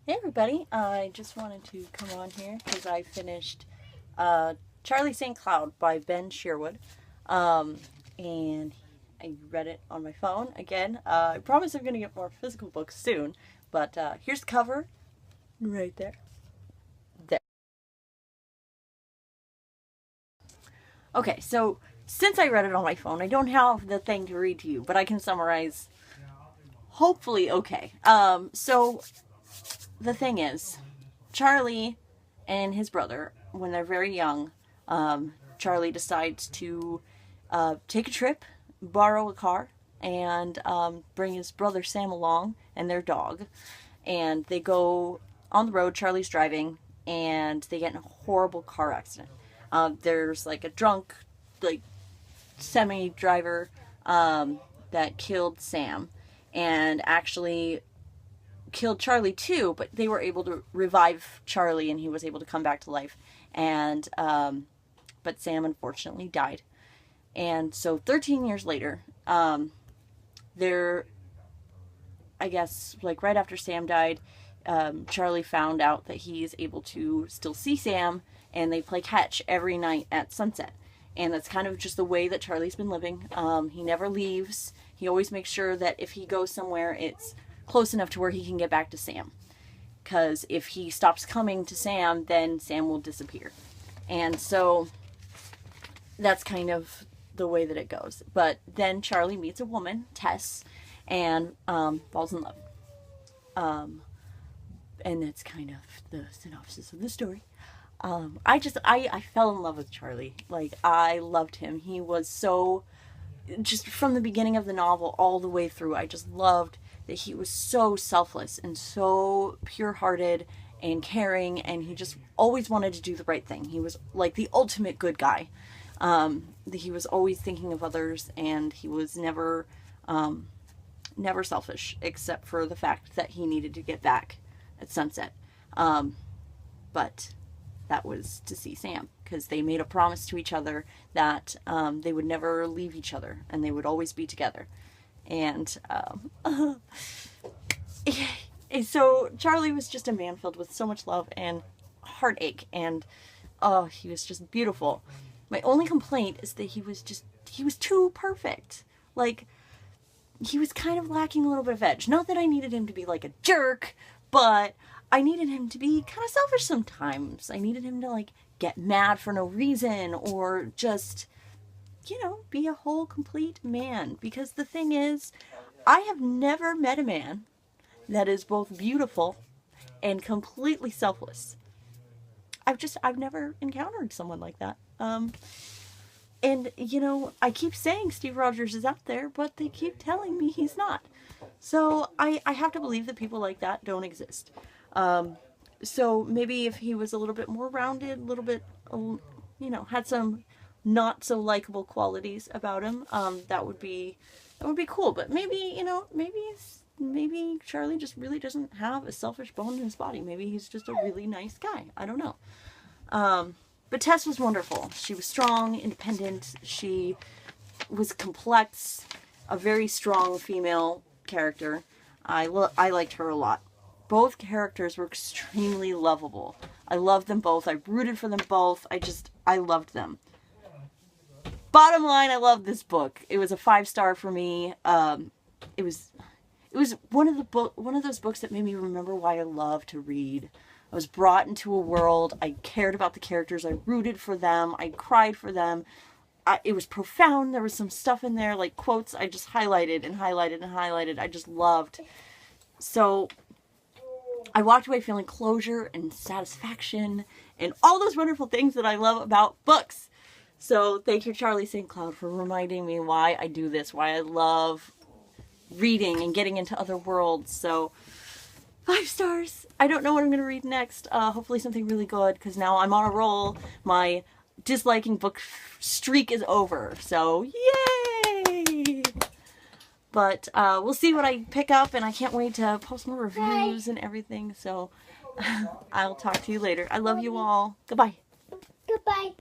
Hey everybody, I just wanted to come on here because I finished Charlie St. Cloud by Ben Sherwood, and I read it on my phone again. I promise I'm going to get more physical books soon, but here's the cover right there. There. Okay, so since I read it on my phone, I don't have the thing to read to you, but I can summarize hopefully okay. So the thing is, Charlie and his brother, when they're very young, Charlie decides to take a trip, borrow a car, and bring his brother Sam along and their dog. And they go on the road, Charlie's driving, and they get in a horrible car accident. There's like a drunk, like, semi-driver that killed Sam and actually killed Charlie too, but they were able to revive Charlie and he was able to come back to life. And but Sam unfortunately died. And so 13 years later, they're, I guess, like right after Sam died, Charlie found out that he is able to still see Sam, and they play catch every night at sunset. And that's kind of just the way that Charlie's been living. He never leaves. He always makes sure that if he goes somewhere, it's close enough to where he can get back to Sam. Because if he stops coming to Sam, then Sam will disappear. And so that's kind of the way that it goes. But then Charlie meets a woman, Tess, and falls in love. And that's kind of the synopsis of the story. I fell in love with Charlie. Like, I loved him. He was so, just from the beginning of the novel all the way through, I just loved that he was so selfless and so pure-hearted and caring, and he just always wanted to do the right thing. He was like the ultimate good guy. He was always thinking of others, and he was never selfish, except for the fact that he needed to get back at sunset. But that was to see Sam, because they made a promise to each other that they would never leave each other, and they would always be together. And so Charlie was just a man filled with so much love and heartache, and he was just beautiful. My only complaint is that he was too perfect. Like, he was kind of lacking a little bit of edge. Not that I needed him to be like a jerk, but I needed him to be kind of selfish sometimes. I needed him to, like, get mad for no reason, or just, be a whole complete man. Because the thing is, I have never met a man that is both beautiful and completely selfless. I've never encountered someone like that. And, I keep saying Steve Rogers is out there, but they keep telling me he's not. So I have to believe that people like that don't exist. So maybe if he was a little bit more rounded, a little bit, had some not so likable qualities about him, that would be cool. But maybe, maybe Charlie just really doesn't have a selfish bone in his body. Maybe he's just a really nice guy. I don't know. But Tess was wonderful. She was strong, independent. She was complex, a very strong female character. I liked her a lot. Both characters were extremely lovable. I loved them both. I rooted for them both. I loved them. Bottom line, I loved this book. It was a 5-star for me. It was one of those books that made me remember why I love to read. I was brought into a world. I cared about the characters. I rooted for them. I cried for them. It was profound. There was some stuff in there, like quotes I just highlighted and highlighted and highlighted. I just loved. So I walked away feeling closure and satisfaction and all those wonderful things that I love about books. So thank you, Charlie St. Cloud, for reminding me why I do this, why I love reading and getting into other worlds. So 5 stars. I don't know what I'm going to read next. Hopefully something really good, because now I'm on a roll. My disliking book streak is over. So yay! But we'll see what I pick up, and I can't wait to post more reviews and everything. So I'll talk to you later. I love you all. Goodbye. Goodbye.